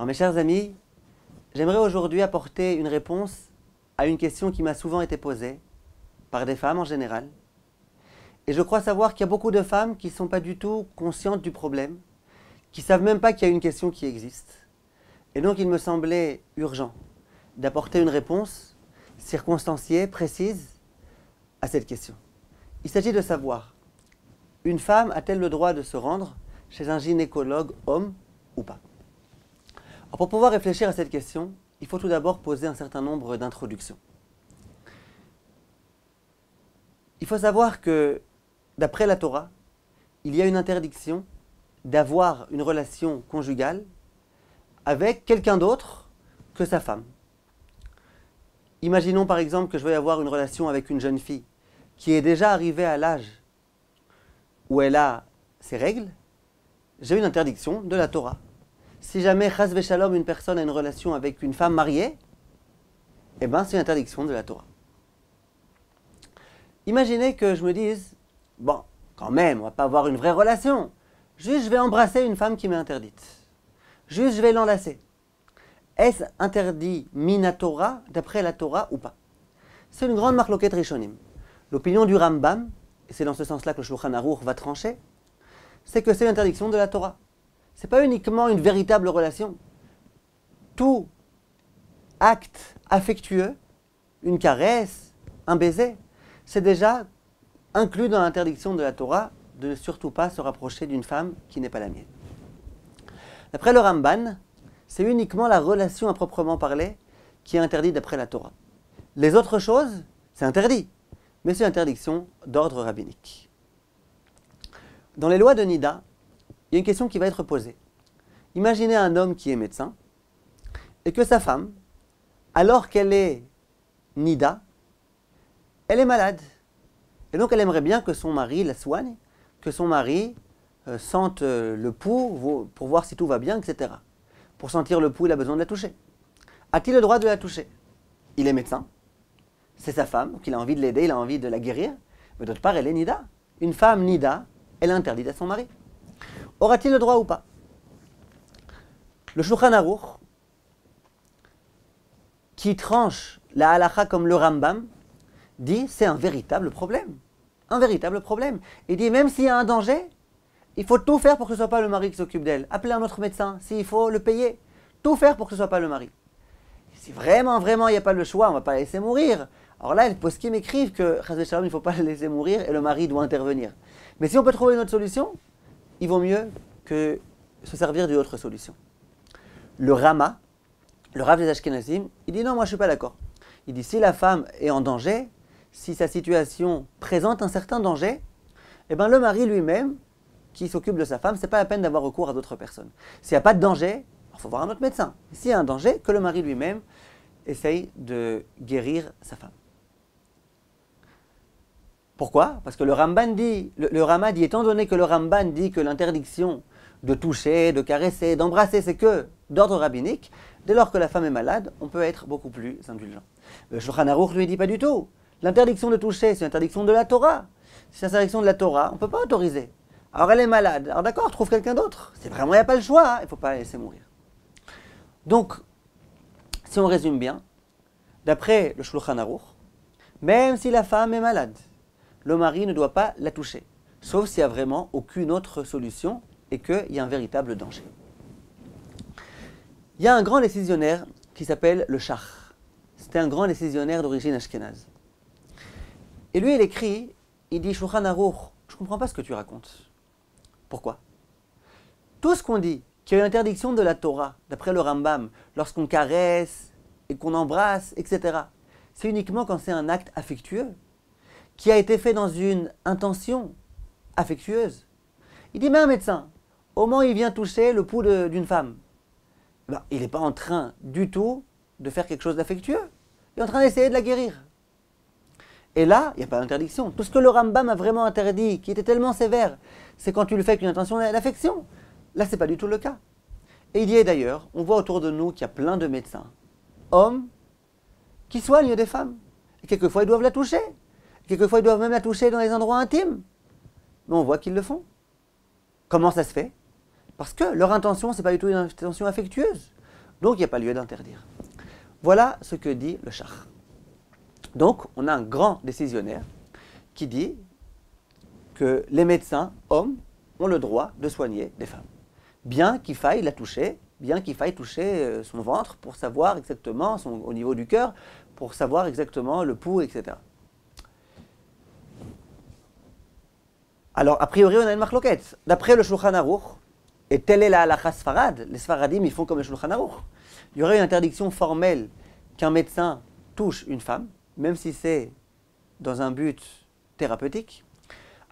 Alors mes chers amis, j'aimerais aujourd'hui apporter une réponse à une question qui m'a souvent été posée par des femmes en général. Et je crois savoir qu'il y a beaucoup de femmes qui ne sont pas du tout conscientes du problème, qui ne savent même pas qu'il y a une question qui existe. Et donc il me semblait urgent d'apporter une réponse circonstanciée, précise à cette question. Il s'agit de savoir, une femme a-t-elle le droit de se rendre chez un gynécologue homme ou pas? Alors pour pouvoir réfléchir à cette question, il faut tout d'abord poser un certain nombre d'introductions. Il faut savoir que, d'après la Torah, il y a une interdiction d'avoir une relation conjugale avec quelqu'un d'autre que sa femme. Imaginons par exemple que je vais avoir une relation avec une jeune fille qui est déjà arrivée à l'âge où elle a ses règles. J'ai une interdiction de la Torah. Si jamais, chas v'shalom, une personne a une relation avec une femme mariée, eh bien c'est une interdiction de la Torah. Imaginez que je me dise, bon, quand même, on ne va pas avoir une vraie relation. Juste, je vais embrasser une femme qui m'est interdite. Juste, je vais l'enlacer. Est-ce interdit minatora d'après la Torah ou pas? C'est une grande marloquette rishonim. L'opinion du Rambam, et c'est dans ce sens-là que le Shulchan Aruch va trancher, c'est que c'est l'interdiction de la Torah. Ce n'est pas uniquement une véritable relation. Tout acte affectueux, une caresse, un baiser, c'est déjà inclus dans l'interdiction de la Torah de ne surtout pas se rapprocher d'une femme qui n'est pas la mienne. D'après le Ramban, c'est uniquement la relation à proprement parler qui est interdite d'après la Torah. Les autres choses, c'est interdit, mais c'est une interdiction d'ordre rabbinique. Dans les lois de Nida, il y a une question qui va être posée. Imaginez un homme qui est médecin et que sa femme, alors qu'elle est Nida, elle est malade. Et donc elle aimerait bien que son mari la soigne, que son mari sente le pouls pour voir si tout va bien, etc. Pour sentir le pouls, il a besoin de la toucher. A-t-il le droit de la toucher? Il est médecin, c'est sa femme, donc il a envie de l'aider, il a envie de la guérir, mais d'autre part, elle est Nida. Une femme Nida, elle est interdite à son mari. Aura-t-il le droit ou pas? Le Shulchan Aruch, qui tranche la halakha comme le Rambam, dit c'est un véritable problème. Un véritable problème. Il dit même s'il y a un danger, il faut tout faire pour que ce ne soit pas le mari qui s'occupe d'elle. Appeler un autre médecin, s'il faut le payer. Tout faire pour que ce ne soit pas le mari. Si vraiment, vraiment, il n'y a pas le choix, on ne va pas la laisser mourir. Alors là, les poskim m'écrivent que, chas v'shalom, il ne faut pas la laisser mourir et le mari doit intervenir. Mais si on peut trouver une autre solution, il vaut mieux que se servir d'une autre solution. Le Rama, le Rav des Ashkenazim, il dit non, moi je ne suis pas d'accord. Il dit si la femme est en danger, si sa situation présente un certain danger, eh ben le mari lui-même, qui s'occupe de sa femme, ce n'est pas la peine d'avoir recours à d'autres personnes. S'il n'y a pas de danger, il faut voir un autre médecin. S'il y a un danger, que le mari lui-même essaye de guérir sa femme. Pourquoi? Parce que le Rama dit, étant donné que le Ramban dit que l'interdiction de toucher, de caresser, d'embrasser, c'est que d'ordre rabbinique, dès lors que la femme est malade, on peut être beaucoup plus indulgent. Le Shulchan Aruch lui dit pas du tout. L'interdiction de toucher, c'est l'interdiction de la Torah. Si c'est l'interdiction de la Torah, on ne peut pas autoriser. Alors elle est malade. Alors d'accord, trouve quelqu'un d'autre. C'est vraiment, il n'y a pas le choix, hein. Il ne faut pas la laisser mourir. Donc, si on résume bien, d'après le Shulchan Aruch, même si la femme est malade, le mari ne doit pas la toucher. Sauf s'il n'y a vraiment aucune autre solution et qu'il y a un véritable danger. Il y a un grand décisionnaire qui s'appelle le Shach. C'était un grand décisionnaire d'origine ashkénaze. Et lui, il écrit, il dit, Shulchan Aruch, je ne comprends pas ce que tu racontes. Pourquoi? Tout ce qu'on dit, qu'il y a une interdiction de la Torah, d'après le Rambam, lorsqu'on caresse et qu'on embrasse, etc., c'est uniquement quand c'est un acte affectueux, qui a été fait dans une intention affectueuse. Il dit, mais un médecin, au moment où il vient toucher le pouls d'une femme, ben, il n'est pas en train du tout de faire quelque chose d'affectueux. Il est en train d'essayer de la guérir. Et là, il n'y a pas d'interdiction. Tout ce que le Rambam a vraiment interdit, qui était tellement sévère, c'est quand tu le fais avec une intention d'affection. Là, ce n'est pas du tout le cas. Et il y a d'ailleurs, on voit autour de nous qu'il y a plein de médecins, hommes, qui soignent des femmes. Et quelquefois, ils doivent la toucher. Quelquefois, ils doivent même la toucher dans les endroits intimes. Mais on voit qu'ils le font. Comment ça se fait? Parce que leur intention, ce n'est pas du tout une intention affectueuse. Donc il n'y a pas lieu d'interdire. Voilà ce que dit le Shach. Donc on a un grand décisionnaire qui dit que les médecins, hommes, ont le droit de soigner des femmes. Bien qu'il faille la toucher, bien qu'il faille toucher son ventre pour savoir exactement, au niveau du cœur, pour savoir exactement le pouls, etc. Alors, a priori, on a une marloquette. D'après le Shulchan Aruch, et telle est la halakha sfarad, les sfaradim, ils font comme le Shulchan Aruch. Il y aurait une interdiction formelle qu'un médecin touche une femme, même si c'est dans un but thérapeutique,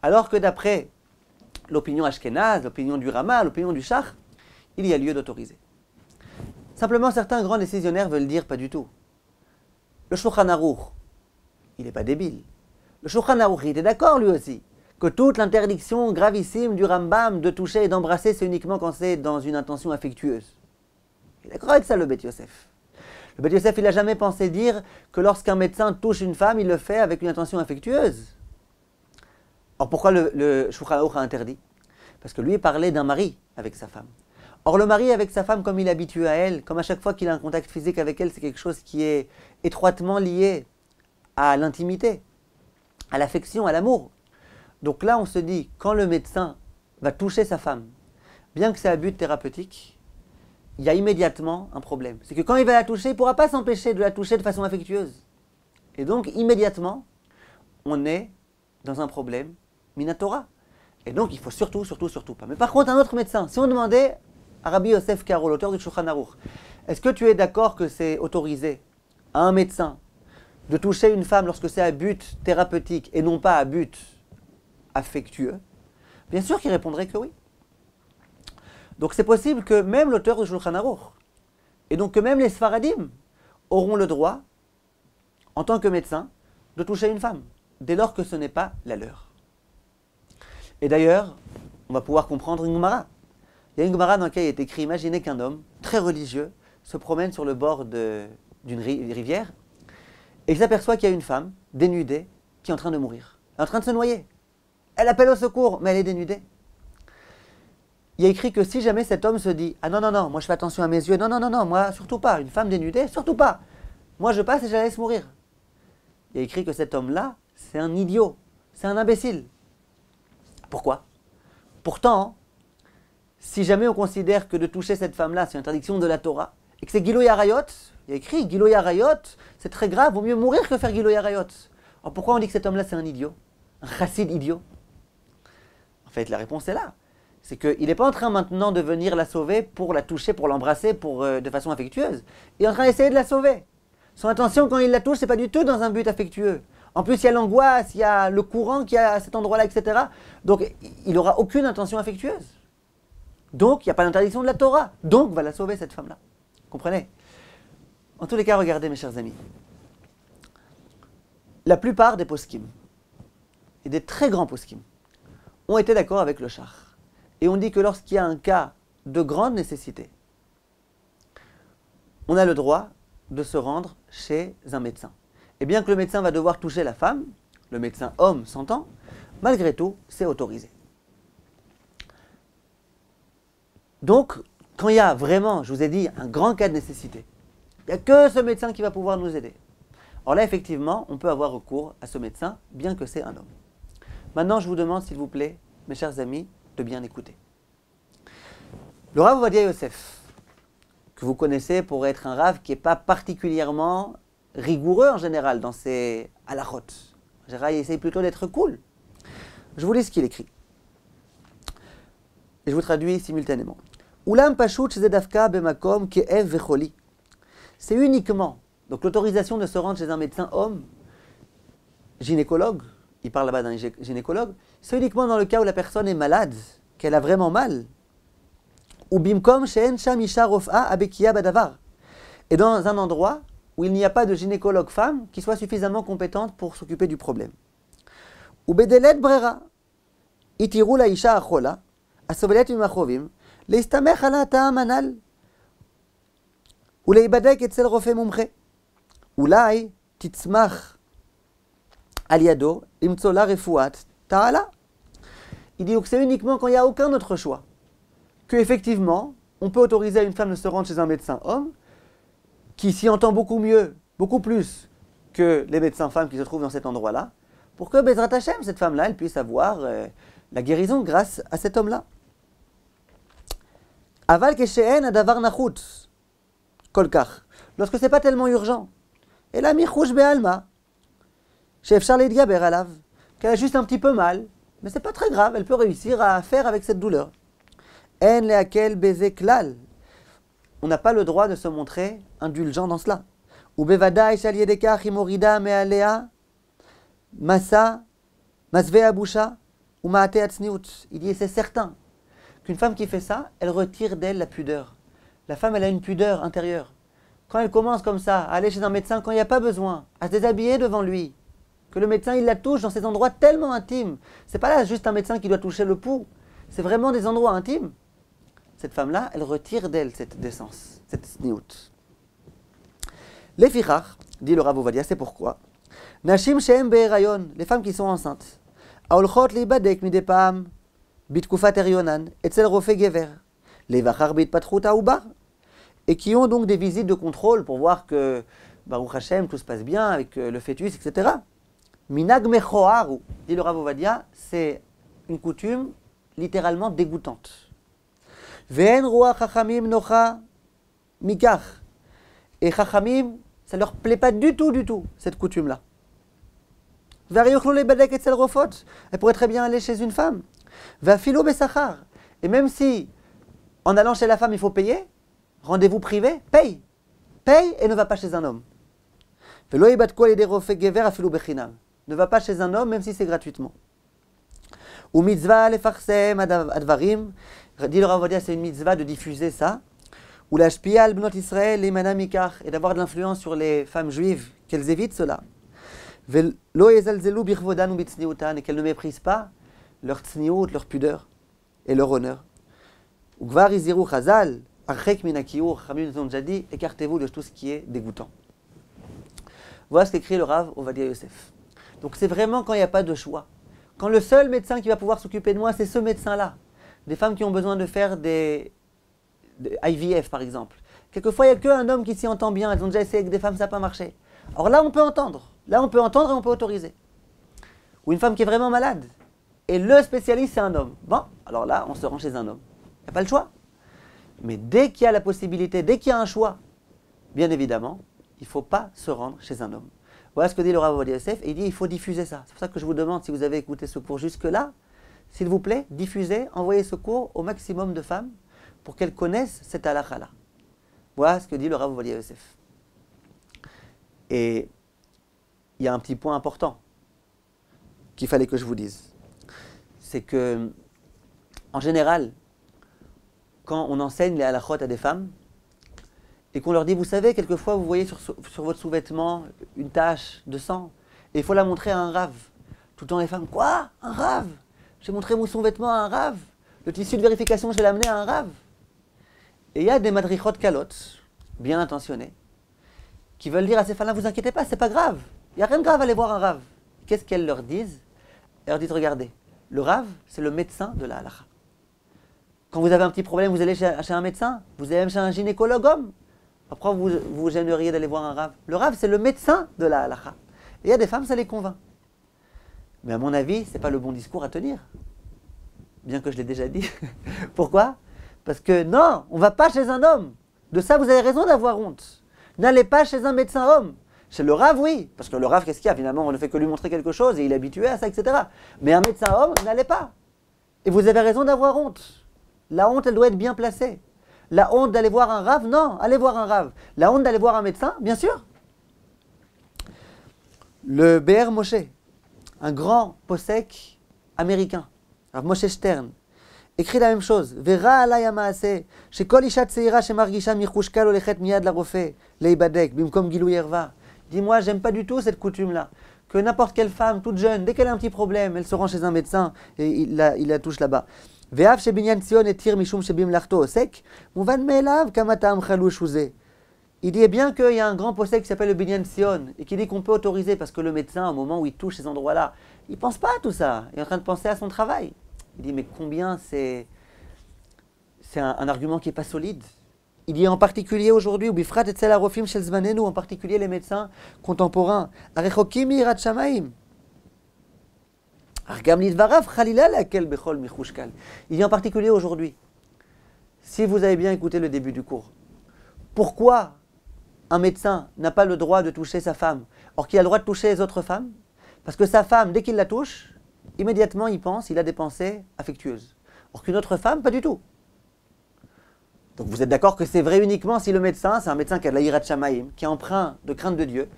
alors que d'après l'opinion ashkénaze, l'opinion du Rama, l'opinion du Shach, il y a lieu d'autoriser. Simplement, certains grands décisionnaires veulent dire pas du tout. Le Shulchan Aruch, il n'est pas débile. Le Shulchan Aruch, il était d'accord lui aussi, que toute l'interdiction gravissime du Rambam de toucher et d'embrasser, c'est uniquement quand c'est dans une intention affectueuse. Il est d'accord avec ça, le Beth Yosef. Le Beth Yosef, il n'a jamais pensé dire que lorsqu'un médecin touche une femme, il le fait avec une intention affectueuse. Or, pourquoi le Shulchan Aruch a interdit? Parce que lui parlait d'un mari avec sa femme. Or, le mari avec sa femme, comme il est habitué à elle, comme à chaque fois qu'il a un contact physique avec elle, c'est quelque chose qui est étroitement lié à l'intimité, à l'affection, à l'amour. Donc là, on se dit, quand le médecin va toucher sa femme, bien que c'est à but thérapeutique, il y a immédiatement un problème. C'est que quand il va la toucher, il ne pourra pas s'empêcher de la toucher de façon affectueuse. Et donc, immédiatement, on est dans un problème minatora. Et donc, il faut surtout pas. Mais par contre, un autre médecin, si on demandait à Rabbi Yosef Karo, l'auteur du Shulchan Aruch, est-ce que tu es d'accord que c'est autorisé à un médecin de toucher une femme lorsque c'est à but thérapeutique et non pas à but affectueux? Bien sûr qu'il répondrait que oui. Donc c'est possible que même l'auteur du Shulchan Aruch, et donc que même les Sfaradim, auront le droit, en tant que médecin, de toucher une femme, dès lors que ce n'est pas la leur. Et d'ailleurs, on va pouvoir comprendre une Gemara. Il y a une Gemara dans laquelle il est écrit, imaginez qu'un homme, très religieux, se promène sur le bord d'une rivière, et il s'aperçoit qu'il y a une femme, dénudée, qui est en train de mourir. Elle est en train de se noyer. Elle appelle au secours, mais elle est dénudée. Il y a écrit que si jamais cet homme se dit « Ah non, non, non, moi je fais attention à mes yeux, non, non, non, non, moi surtout pas, une femme dénudée, surtout pas. Moi je passe et je la laisse mourir. » Il y a écrit que cet homme-là, c'est un idiot, c'est un imbécile. Pourquoi? Pourtant, si jamais on considère que de toucher cette femme-là, c'est une interdiction de la Torah, et que c'est Giloy Arayot, il y a écrit Giloy Arayot, c'est très grave, vaut mieux mourir que faire Giloy Arayot. Alors pourquoi on dit que cet homme-là c'est un idiot? Un chassid idiot? En fait, la réponse est là. C'est qu'il n'est pas en train maintenant de venir la sauver pour la toucher, pour l'embrasser de façon affectueuse. Il est en train d'essayer de la sauver. Son intention quand il la touche, ce n'est pas du tout dans un but affectueux. En plus, il y a l'angoisse, il y a le courant qui est à cet endroit-là, etc. Donc, il n'aura aucune intention affectueuse. Donc, il n'y a pas d'interdiction de la Torah. Donc, va la sauver cette femme-là. Comprenez? En tous les cas, regardez mes chers amis. La plupart des poskim, et des très grands poskim, ont été d'accord avec le Shach. Et on dit que lorsqu'il y a un cas de grande nécessité, on a le droit de se rendre chez un médecin. Et bien que le médecin va devoir toucher la femme, le médecin homme s'entend, malgré tout, c'est autorisé. Donc, quand il y a vraiment, je vous ai dit, un grand cas de nécessité, il n'y a que ce médecin qui va pouvoir nous aider. Alors là, effectivement, on peut avoir recours à ce médecin, bien que c'est un homme. Maintenant, je vous demande, s'il vous plaît, mes chers amis, de bien écouter. Le Rav Ovadia Yosef, que vous connaissez pour être un Rav qui n'est pas particulièrement rigoureux en général dans ses halachot. En général, il essaye plutôt d'être cool. Je vous lis ce qu'il écrit. Et je vous traduis simultanément. Ulam pashut zedavka bemakom ke'ev vecholi. C'est uniquement, donc l'autorisation de se rendre chez un médecin homme, gynécologue, il parle là-bas d'un gynécologue, c'est uniquement dans le cas où la personne est malade, qu'elle a vraiment mal. Ou bimkom she'en sham isha rof'a abekia badavar. Et dans un endroit où il n'y a pas de gynécologue femme qui soit suffisamment compétente pour s'occuper du problème. Ou bedelet brera. Itiru la isha achola, asovelet umachovim, leistamech ala ta'am anal. Ou leibadek etzel rofe mumche. Oulai titzmach aliado, imtsola refuat ta'ala. Il dit que c'est uniquement quand il n'y a aucun autre choix que effectivement on peut autoriser à une femme de se rendre chez un médecin homme, qui s'y entend beaucoup mieux, beaucoup plus que les médecins femmes qui se trouvent dans cet endroit-là, pour que Bezrat Hashem, cette femme-là, elle puisse avoir la guérison grâce à cet homme-là. Aval keshe'en adavar nachut kolkach. Lorsque c'est pas tellement urgent. Et la michouch be'alma. Chef Charles Gaber alav. Qu'elle a juste un petit peu mal. Mais c'est pas très grave. Elle peut réussir à faire avec cette douleur. En leakel beze klal. On n'a pas le droit de se montrer indulgent dans cela. Ou bevadai shal yedekach imorida me'alea. Masa. Masve abusha. Ou maate atzniut. Il dit c'est certain qu'une femme qui fait ça, elle retire d'elle la pudeur. La femme, elle a une pudeur intérieure. Quand elle commence comme ça, à aller chez un médecin quand il n'y a pas besoin, à se déshabiller devant lui, que le médecin, il la touche dans ces endroits tellement intimes. C'est pas là juste un médecin qui doit toucher le pouls. C'est vraiment des endroits intimes. Cette femme-là, elle retire d'elle cette décence, cette sniout. Les fichach, dit le Rav Ovadia, c'est pourquoi. Nashim shehem be'erayon, les femmes qui sont enceintes. Aolchot leibadek midepam. Bitkufat erionan, etzel rofe gever, levachar bitpatrut aoubar, et qui ont donc des visites de contrôle pour voir que Baruch Hashem, tout se passe bien avec le fœtus, etc. Minag mechoharu, dit le Rav Ovadia, c'est une coutume littéralement dégoûtante. Ve'en roa chachamim nocha mikach, et chachamim, ça leur plaît pas du tout, cette coutume-là. Ve'ariyochlou lebadek etzel rofot, elle pourrait très bien aller chez une femme. Va filo besachar. Et même si, en allant chez la femme, il faut payer, rendez-vous privé, paye. Paye et ne va pas chez un homme. Ne va pas chez un homme, même si c'est gratuitement. Ou mitzvah lefarsem advarim. Dit le Rav Ovadia, c'est une mitzvah de diffuser ça. Ou l'ashpia al bnot Israël lemana mikach. Et d'avoir de l'influence sur les femmes juives, qu'elles évitent cela. Velo yezalzelu birvodan ou bitzniutan. Et qu'elles ne méprisent pas leur tsniout, leur pudeur et leur honneur. Ugvar iziru chazal, archek minakiur, Chamim nous ont déjà dit, écartez-vous de tout ce qui est dégoûtant. Voilà ce qu'écrit le Rav Ovadia Yosef. Donc c'est vraiment quand il n'y a pas de choix. Quand le seul médecin qui va pouvoir s'occuper de moi, c'est ce médecin-là. Des femmes qui ont besoin de faire des IVF par exemple. Quelquefois il n'y a qu'un homme qui s'y entend bien, elles ont déjà essayé avec des femmes, ça n'a pas marché. Alors là on peut entendre. Là on peut entendre et on peut autoriser. Ou une femme qui est vraiment malade. Et le spécialiste, c'est un homme. Bon, alors là, on se rend chez un homme. Il n'y a pas le choix. Mais dès qu'il y a la possibilité, dès qu'il y a un choix, bien évidemment, il ne faut pas se rendre chez un homme. Voilà ce que dit le Rav Ovadia Yosef, et il dit il faut diffuser ça. C'est pour ça que je vous demande, si vous avez écouté ce cours jusque-là, s'il vous plaît, diffusez, envoyez ce cours au maximum de femmes pour qu'elles connaissent cette halakha-là. Voilà ce que dit le Rav Ovadia Yosef. Et il y a un petit point important qu'il fallait que je vous dise. C'est que, en général, quand on enseigne les halachot à des femmes, et qu'on leur dit, vous savez, quelquefois vous voyez sur votre sous-vêtement une tache de sang, et il faut la montrer à un rave. Tout le temps les femmes, quoi? Un rave? J'ai montré mon sous-vêtement à un rave. Le tissu de vérification, je vais l'amener à un rave. Et il y a des madrichot kalotes, bien intentionnées, qui veulent dire à ces femmes-là, vous inquiétez pas, c'est pas grave. Il n'y a rien de grave à aller voir un rave. Qu'est-ce qu'elles leur disent? Elles leur disent, regardez, le rave, c'est le médecin de la halakha. Quand vous avez un petit problème, vous allez chez un médecin, vous allez même chez un gynécologue homme. Après, vous gêneriez d'aller voir un rave. Le rave, c'est le médecin de la halakha. Et il y a des femmes, ça les convainc. Mais à mon avis, ce n'est pas le bon discours à tenir. Bien que je l'ai déjà dit. Pourquoi? Parce que non, on ne va pas chez un homme. De ça, vous avez raison d'avoir honte. N'allez pas chez un médecin homme. Chez le rave, oui. Parce que le rave, qu'est-ce qu'il y a? Finalement, on ne fait que lui montrer quelque chose et il est habitué à ça, etc. Mais un médecin homme, n'allez pas. Et vous avez raison d'avoir honte. La honte, elle doit être bien placée. La honte d'aller voir un rave, non, allez voir un rave. La honte d'aller voir un médecin, bien sûr. Le Be'er Moshe, un grand posek américain, Rav Moshe Stern, écrit la même chose. Vera alay ha'maaseh, shekol isha tzeira shemargisha michushka lolechet miyad larofe, leibadek, bimkom gilui erva. Dis-moi, j'aime pas du tout cette coutume-là. Que n'importe quelle femme, toute jeune, dès qu'elle a un petit problème, elle se rend chez un médecin et il la touche là-bas. Ve'av shebinyan tzion etir mishum shebimlachto osek, muvan me'elav kama ta'am chaloush uze. Il dit bien qu'il y a un grand posek qui s'appelle le Binyan Sion et qui dit qu'on peut autoriser parce que le médecin, au moment où il touche ces endroits-là, il ne pense pas à tout ça. Il est en train de penser à son travail. Il dit mais combien c'est un argument qui n'est pas solide. Il dit en particulier aujourd'hui, ou bifrat etzel harofim shel zmanenu, en particulier les médecins contemporains. Arechokim mirat shamaim. Argam lidvarav chalila lakel bechol michushkal. Il dit en particulier aujourd'hui, si vous avez bien écouté le début du cours, pourquoi un médecin n'a pas le droit de toucher sa femme, or qu'il a le droit de toucher les autres femmes? Parce que sa femme, dès qu'il la touche, immédiatement il pense, il a des pensées affectueuses. Or qu'une autre femme, pas du tout. Donc vous êtes d'accord que c'est vrai uniquement si le médecin, c'est un médecin qui a de la hirat shamaim, qui est empreint de crainte de Dieu,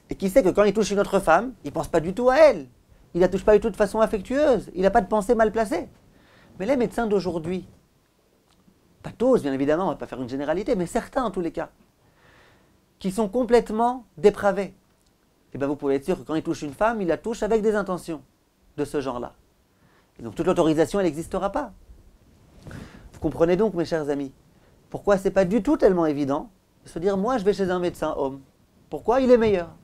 et qui sait que quand il touche une autre femme, il ne pense pas du tout à elle. Il ne la touche pas du tout de façon affectueuse. Il n'a pas de pensée mal placée. Mais les médecins d'aujourd'hui, pas tous bien évidemment, on ne va pas faire une généralité, mais certains en tous les cas, qui sont complètement dépravés, et bien vous pouvez être sûr que quand il touche une femme, il la touche avec des intentions de ce genre-là. Et donc toute l'autorisation, elle n'existera pas. Vous comprenez donc, mes chers amis, pourquoi c'est pas du tout tellement évident de se dire, moi je vais chez un médecin homme. Pourquoi? Il est meilleur.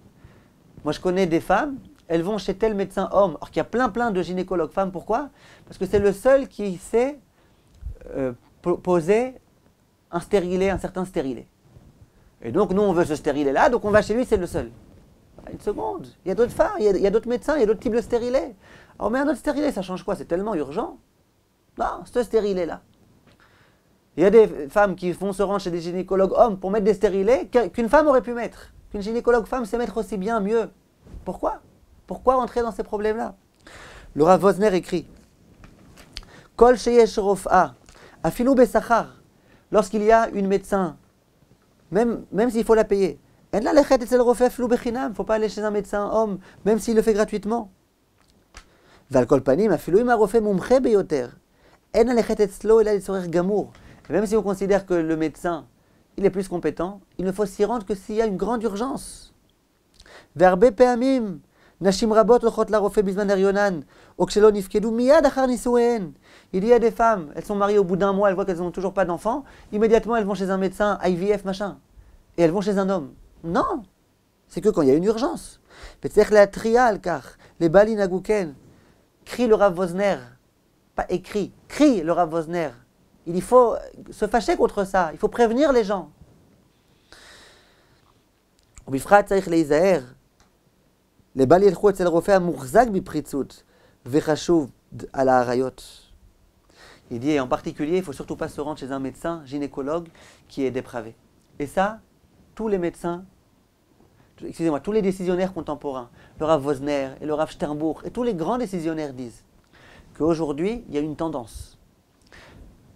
Moi je connais des femmes, elles vont chez tel médecin homme, alors qu'il y a plein de gynécologues femmes. Pourquoi? Parce que c'est le seul qui sait poser un stérilet, un certain stérilet. Et donc nous on veut ce stérilet-là, donc on va chez lui, c'est le seul. Une seconde, il y a d'autres femmes, il y a d'autres médecins, il y a d'autres types de stérilets. Alors mais un autre stérilet, ça change quoi? C'est tellement urgent. Non, ce stérilet-là. Il y a des femmes qui vont se rendre chez des gynécologues hommes pour mettre des stérilets qu'une femme aurait pu mettre. Qu'une gynécologue femme sait mettre aussi bien, mieux. Pourquoi? Pourquoi entrer dans ces problèmes-là? Le Rav Wosner écrit Kol sheyesh rof'a, afilu besachar, lorsqu'il y a une médecin, même s'il faut la payer, il ne faut pas aller chez un médecin homme, même s'il le fait gratuitement. Val kol panim, afilu im harofeh mumche beyoter, en alechet etzlo ela litzorer gamour. Même si on considère que le médecin, il est plus compétent, il ne faut s'y rendre que s'il y a une grande urgence. Verbe peamim, nashim rabot lochot la rofe bizman erionan, okshelo nifkedu miyad achar nisuen. Il y a des femmes, elles sont mariées au bout d'un mois, elles voient qu'elles n'ont toujours pas d'enfants, immédiatement elles vont chez un médecin, IVF machin, et elles vont chez un homme. Non, c'est que quand il y a une urgence. Petzech la tria al kach, les balin agouken, crie le Rav Wosner, pas écrit, crie le Rav Wosner. Il faut se fâcher contre ça, il faut prévenir les gens. ובפרט צריך להיזהר, לבל ילכו אצל רופא המוחזק בפריצות וחשוב על האריות. Il dit, et en particulier, il ne faut surtout pas se rendre chez un médecin gynécologue qui est dépravé. Et ça, tous les médecins, excusez-moi, tous les décisionnaires contemporains, le Rav Wosner et le Rav Sternbuch, et tous les grands décisionnaires disent qu'aujourd'hui, il y a une tendance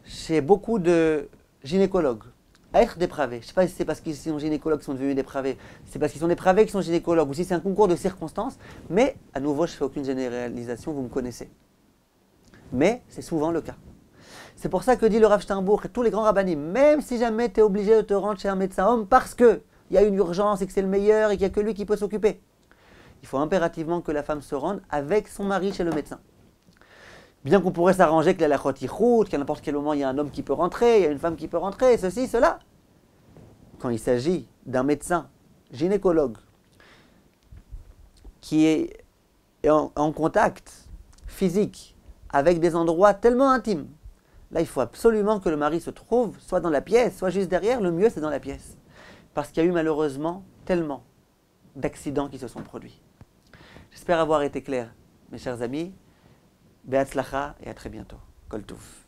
chez beaucoup de gynécologues à être dépravés. Je ne sais pas si c'est parce qu'ils sont gynécologues qu'ils sont devenus dépravés, c'est parce qu'ils sont dépravés qu'ils sont gynécologues, ou si c'est un concours de circonstances, mais à nouveau, je ne fais aucune généralisation, vous me connaissez. Mais c'est souvent le cas. C'est pour ça que dit le Rav Sternbuch et tous les grands rabbinim, même si jamais tu es obligé de te rendre chez un médecin homme parce qu'il y a une urgence et que c'est le meilleur et qu'il n'y a que lui qui peut s'occuper, il faut impérativement que la femme se rende avec son mari chez le médecin. Bien qu'on pourrait s'arranger que la lachot yichout, qu'à n'importe quel moment il y a un homme qui peut rentrer, il y a une femme qui peut rentrer, ceci, cela. Quand il s'agit d'un médecin gynécologue qui est en contact physique avec des endroits tellement intimes, là il faut absolument que le mari se trouve soit dans la pièce, soit juste derrière, le mieux c'est dans la pièce. Parce qu'il y a eu malheureusement tellement d'accidents qui se sont produits. J'espère avoir été clair, mes chers amis. Be'atzlacha et à très bientôt. Kol Touf.